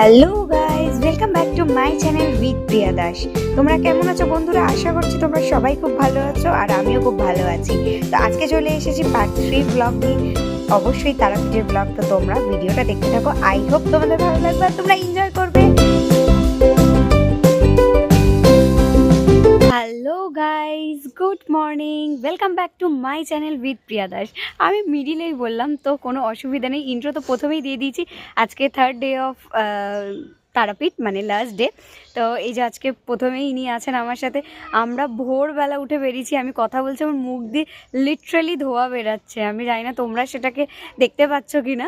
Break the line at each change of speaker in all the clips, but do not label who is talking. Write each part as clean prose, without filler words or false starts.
Hello guys, welcome back to my channel with Priya Das. তোমরা কেমন আছো বন্ধুরা? আশা করছি তোমরা সবাই খুব ভালো আছো আর আমিও খুব ভালো আছি। তো আজকে চলে এসেছি পার্ট 3 ব্লগ নিয়ে, অবশ্যই তারাপীঠের ব্লগ। তো তোমরা ভিডিওটা দেখতে থাকো, আই হোপ তোমাদের ভালো লাগবে আর তোমরা এনজয় করবে। Hello guys, good morning, welcome back to my channel with Priya Das. আমি মিডিলেই বললাম, তো কোনো অসুবিধা নেই, ইন্ট্রো তো প্রথমেই দিয়ে দিয়েছি। আজকে থার্ড ডে অফ তারাপীঠ, মানে লাস্ট ডে। তো এই যে আজকে প্রথমেই ইনি আছেন আমার সাথে। আমরা ভোরবেলা উঠে বেরিয়েছি, আমি কথা বলছি আমার মুখ দিয়ে লিটারালি ধোয়া বেরাচ্ছে। আমি জানি না তোমরা সেটাকে দেখতে পাচ্ছ কি না।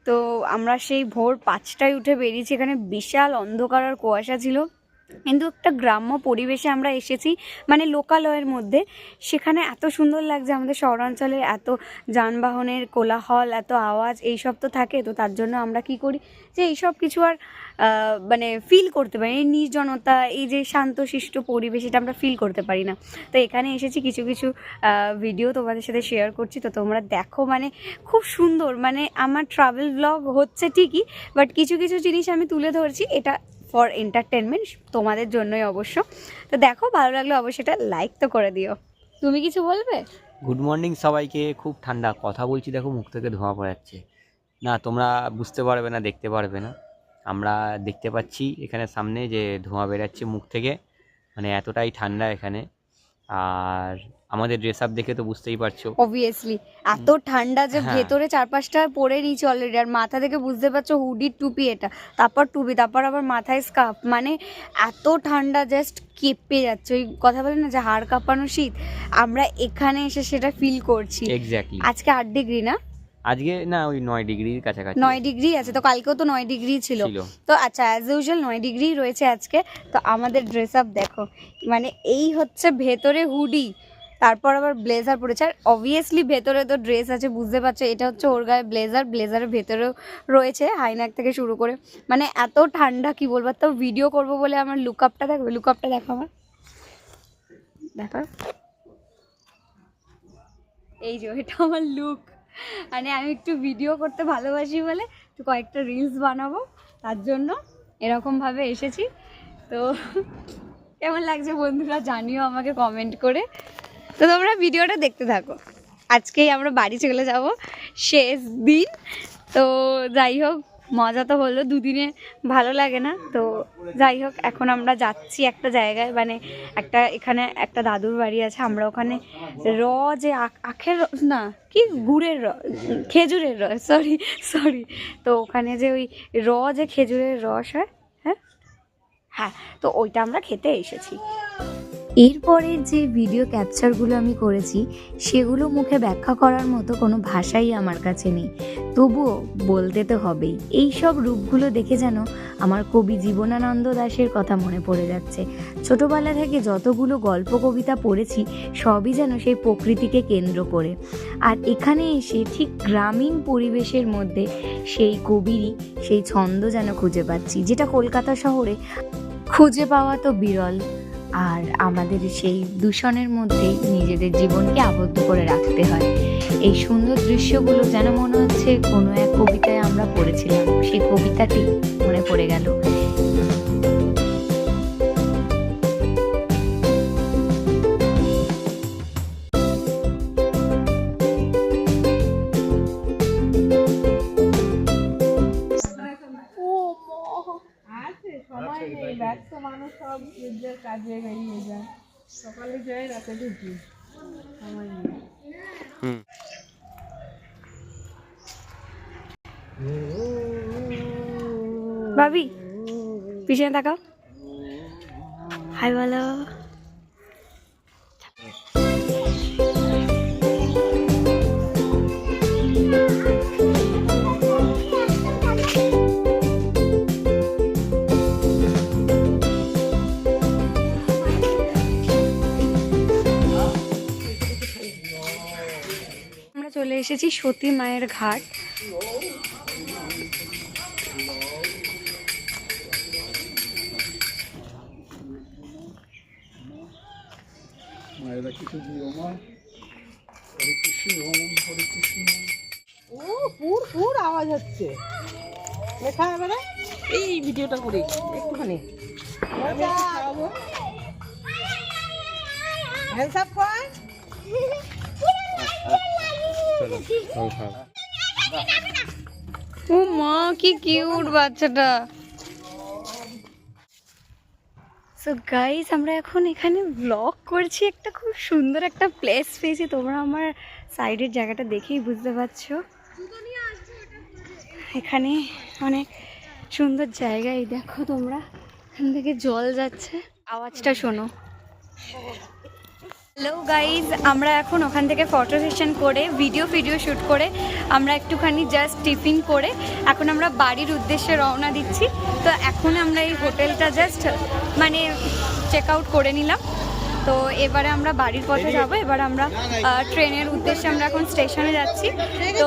তো আমরা সেই ভোর 5টায় উঠে বেরিয়েছি। এখানে বিশাল অন্ধকার আর কুয়াশা ছিল, কিন্তু একটা গ্রাম্য পরিবেশে আমরা এসেছি, মানে লোকালয়ের মধ্যে। সেখানে এত সুন্দর লাগছে। আমাদের শহরাঞ্চলে এত যানবাহনের কোলাহল, এত আওয়াজ, এইসব তো থাকে। তো তার জন্য আমরা কি করি যে এইসব কিছু আর মানে ফিল করতে পারি, এই নির্জনতা, এই যে শান্তশিষ্ট পরিবেশ, এটা আমরা ফিল করতে পারি না। তো এখানে এসেছি, কিছু কিছু ভিডিও তোমাদের সাথে শেয়ার করছি। তো তোমরা দেখো, মানে খুব সুন্দর। মানে আমার ট্রাভেল ব্লগ হচ্ছে ঠিকই, বাট কিছু কিছু জিনিস আমি তুলে ধরছি, এটা ফর এন্টারটেনমেন্ট, তোমাদের জন্যই অবশ্য। তো দেখো, ভালো লাগলে অবশ্যই এটা লাইক তো করে দিও। তুমি কিছু বলবে?
গুড মর্নিং সবাইকে। খুব ঠান্ডা, কথা বলছি দেখো মুখ থেকে ধোঁয়া পড়ে যাচ্ছে। না, তোমরা বুঝতে পারবে না, দেখতে পারবে না। আমরা দেখতে পাচ্ছি এখানে সামনে যে ধোঁয়া বেরাচ্ছে মুখ থেকে, মানে এতটাই ঠান্ডা এখানে। আর আমাদের ড্রেস আপ দেখে তো বুঝতেই পারছো,
অবভিয়াসলি এত ঠান্ডা যে
হ্যাঁ।
ভেতরে 4-5টা পরে নিয়েছি অলরেডি। আর মাথা থেকে বুঝতে পারছো, হুডির টুপি, এটা তারপর টুপি, তারপর আবার মাথায় স্কার্ফ। মানে এত ঠান্ডা, জাস্ট কেঁপে যাচ্ছে। ওই কথা বলে না যে হাড় কাঁপানো শীত, আমরা এখানে এসে সেটা ফিল করছি।
এক্স্যাক্টলি।
আজকে 8 ডিগ্রি না?
আজকে না, ওই 9 ডিগ্রির কাছাকাছি।
9 ডিগ্রি আছে, তো কালকেও তো 9 ডিগ্রি ছিল। তো আচ্ছা, অ্যাজ ইউজুয়াল 9 ডিগ্রি রয়েছে আজকে। তো আমাদের ড্রেস আপ দেখো, মানে এই হচ্ছে ভেতরে হুডি, তারপর আবার ব্লেজার পরেছে। আর অবভিয়াসলি ভেতরে তো ড্রেস আছে, বুঝতে পারছো। এটা হচ্ছে ওর গায়ে ব্লেজার, ব্লেজারের ভেতরেও রয়েছে হাইনেক থেকে শুরু করে। মানে এত ঠান্ডা কি বলবো। তো ভিডিও করব বলে আমার লুকআপটা দেখো, লুকআপটা দেখো আমার, দেখো এই যে এটা আমার লুক। মানে আমি একটু ভিডিও করতে ভালোবাসি বলে তো কয়েকটা রিলস বানাবো, তার জন্য এরকমভাবে এসেছি। তো কেমন লাগছে বন্ধুরা জানিও আমাকে কমেন্ট করে। তো তোমরা ভিডিওটা দেখতে থাকো। আজকেই আমরা বাড়ি চলে যাব, শেষ দিন। তো যাই হোক, মজা তো হলো, দুদিনে ভালো লাগে না। তো যাই হোক, এখন আমরা যাচ্ছি একটা জায়গায়, মানে একটা এখানে একটা দাদুর বাড়ি আছে। আমরা ওখানে যে আখের না, কি গুড়ের খেজুরের রস, সরি। তো ওখানে যে ওই যে খেজুরের রস হয়, হ্যাঁ হ্যাঁ, তো ওইটা আমরা খেতে এসেছি। এরপরের যে ভিডিও ক্যাপচারগুলো আমি করেছি, সেগুলো মুখে ব্যাখ্যা করার মতো কোনো ভাষাই আমার কাছে নেই, তবুও বলতে তো হবেই। এই সব রূপগুলো দেখে যেন আমার কবি জীবনানন্দ দাশের কথা মনে পড়ে যাচ্ছে। ছোটবেলা থেকে যতগুলো গল্প কবিতা পড়েছি, সবই যেন সেই প্রকৃতিকে কেন্দ্র করে। আর এখানে এসে ঠিক গ্রামীণ পরিবেশের মধ্যে সেই কবিরই সেই ছন্দ যেন খুঁজে পাচ্ছি, যেটা কলকাতা শহরে খুঁজে পাওয়া তো বিরল। আর আমাদের সেই দূষণের মধ্যেই নিজেদের জীবনকে আবদ্ধ করে রাখতে হয়। এই সুন্দর দৃশ্যগুলো যেন মনে হচ্ছে কোনো এক কবিতায় আমরা পড়েছিলাম, সেই কবিতাটি মনে পড়ে গেল।
সময় নেই, ব্যস্ত মানুষ সব নিজের কাজে বেরিয়ে যায়, সকালে যায় রাতে ঢুকি, সময় নেই।
ভাবি পিছনে তাকাও, হাই বলো। আমরা চলে এসেছি সতী মায়ের ঘাট।
মায়েরা কিছু দিও মা, হরে কৃষ্ণ হরে কৃষ্ণ।
ও পুর পুর আওয়াজ হচ্ছে, লেখা এবারে এই ভিডিওটা করি একটুখানি আমি একটু খাওয়াবো হ্যান্ডস আপ কর
ও মা কি কিউট বাচ্চাটা। সো গাইস আমরা এখন এখানে ব্লগ করছি, একটা খুব সুন্দর একটা প্লেস পেয়েছি, তোমরা আমার সাইডের জায়গাটা দেখেই বুঝতে পারছো। এখানে অনেক সুন্দর জায়গায় দেখো তোমরা, এখান থেকে জল যাচ্ছে, আওয়াজটা শোনো। হ্যালো গাইজ, আমরা এখন ওখান থেকে ফটো সেশন করে ভিডিও শ্যুট করে আমরা একটুখানি জাস্ট টিফিন করে এখন আমরা বাড়ির উদ্দেশ্যে রওনা দিচ্ছি। তো এখন আমরা এই হোটেলটা জাস্ট মানে চেক আউট করে নিলাম। তো এবারে আমরা বাড়ির পথে যাব, এবার আমরা ট্রেনের উদ্দেশ্যে আমরা এখন স্টেশনে যাচ্ছি। তো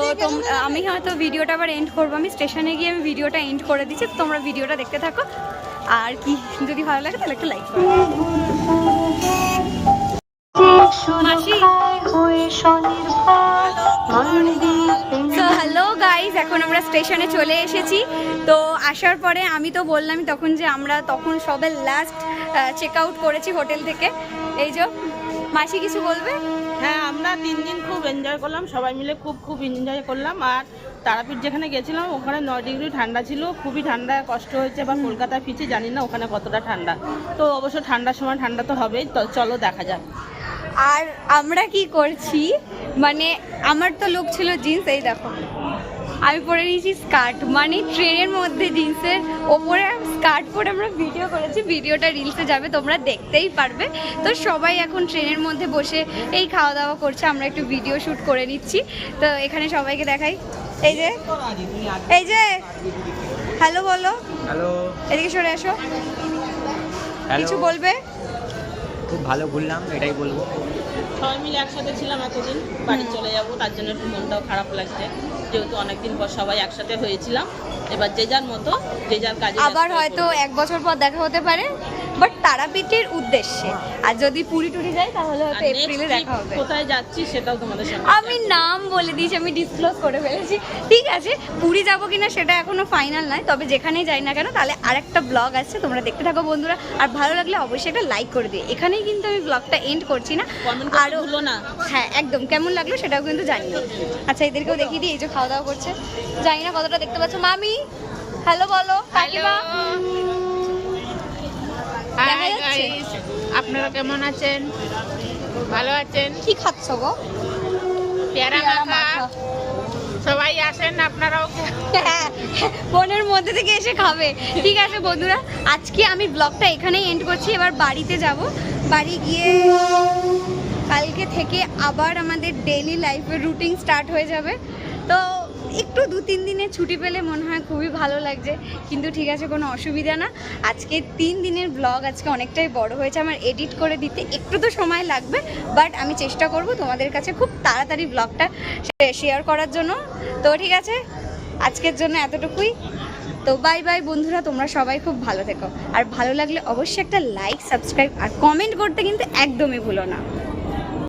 আমি হয়তো ভিডিওটা আবার এন্ড করবো, আমি স্টেশনে গিয়ে আমি ভিডিওটা এন্ড করে দিচ্ছি, তো তোমরা ভিডিওটা দেখতে থাকো। আর কি যদি ভালো লাগে তাহলে একটা লাইক করো। হ্যালো গাইজ, এখন আমরা স্টেশনে চলে এসেছি। তো আসার পরে আমি তো বললামই তখন যে আমরা তখন সবে লাস্ট চেক আউট করেছি হোটেল থেকে। এই যে মাসি কিছু বলবে?
হ্যাঁ, আমরা 3 দিন খুব এনজয় করলাম, সবাই মিলে খুব এনজয় করলাম। আর তারাপীঠ যেখানে গেছিলাম ওখানে 9 ডিগ্রি ঠান্ডা ছিল, খুবই ঠান্ডা, কষ্ট হয়েছে। বা কলকাতায় ফিরছি, জানি না ওখানে কতটা ঠান্ডা। তো অবশ্য ঠান্ডার সময় ঠান্ডা তো হবেই, তো চলো দেখা যাক।
আর আমরা কি করছি, মানে আমার তো লুক ছিল জিন্স, এই দেখো আমি পরে নিয়েছি স্কার্ট, মানে ট্রেনের মধ্যে জিন্সের ওপরে স্কার্ট পরে আমরা ভিডিও করেছি, ভিডিওটা রিলসে যাবে, তোমরা দেখতেই পারবে। তো সবাই এখন ট্রেনের মধ্যে বসে এই খাওয়া দাওয়া করছে, আমরা একটু ভিডিও শ্যুট করে নিচ্ছি। তো এখানে সবাইকে দেখাই, এই যে হ্যালো বলো,
হ্যালো,
এদিকে সরে আসো, কিছু
হ্যালো।
বলবে?
খুব ভালো ঘুরলাম, এটাই বলবো।
সবাই মিলে একসাথে ছিলাম এতদিন, বাড়ি চলে যাব, তার জন্য একটু মনটাও খারাপ লাগছে, যেহেতু অনেকদিন পর সবাই একসাথে হয়েছিলাম। এবার যে যার মতো যে যার কাজে
আবার হয়তো 1 বছর পর দেখা হতে পারে, বাট তারাপীঠের উদ্দেশ্যে। আর যদি পুরী টুরি যাই তাহলে হয়তো এপ্রিলে দেখা হবে।
কোথায় যাচ্ছি সেটাও তোমাদের সঙ্গে
আমি নাম বলে দিয়েছি, আমি ডিসক্লোজ করে ফেলেছি। ঠিক আছে, পুরী যাবো কিনা সেটা এখনো ফাইনাল নয়, তবে যেখানেই যাই না কেন তাহলে আরেকটা ব্লগ আছে, তোমরা দেখতে থাকো বন্ধুরা। আর ভালো লাগলে অবশ্যই একটা লাইক করে দিও। এখানেই কিন্তু আমি ব্লগটা এন্ড করছি না,
কমেন্ট করতে
আরও
ভুলো না।
হ্যাঁ একদম, কেমন লাগলো সেটাও কিন্তু জানিও। আচ্ছা এদেরকেও দেখিয়ে দিই, এই যে খাওয়া দাওয়া করছে, জানি না কতটা দেখতে পাচ্ছ। মামি হ্যালো বলো, কাকিমা দেখা যাচ্ছে?
আপনারা কেমন আছেন? ভালো আছেন?
কি খাচ্ছ গো?
পেয়ারা মাখা। সবাই আসেন আপনারাও।
হ্যাঁ, ফোনের মধ্যে থেকে এসে খাবে। ঠিক আছে বন্ধুরা, আজকে আমি ব্লগটা এখানেই এন্ড করছি। এবার বাড়িতে যাব, বাড়ি গিয়ে কালকে থেকে আবার আমাদের ডেইলি লাইফের রুটিন স্টার্ট হয়ে যাবে। তো একটু 2-3 দিনের ছুটি পেলে মনে হয় খুবই ভালো লাগছে, কিন্তু ঠিক আছে, কোনো অসুবিধা না। আজকে 3 দিনের ব্লগ আজকে অনেকটাই বড় হয়েছে, আমার এডিট করে দিতে একটু তো সময় লাগবে, বাট আমি চেষ্টা করব তোমাদের কাছে খুব তাড়াতাড়ি ব্লগটা শেয়ার করার জন্য। তো ঠিক আছে, আজকের জন্য এতটুকুই। তো বাই বাই বন্ধুরা, তোমরা সবাই খুব ভালো থেকো। আর ভালো লাগলে অবশ্যই একটা লাইক, সাবস্ক্রাইব আর কমেন্ট করতে কিন্তু একদমই ভুলো না।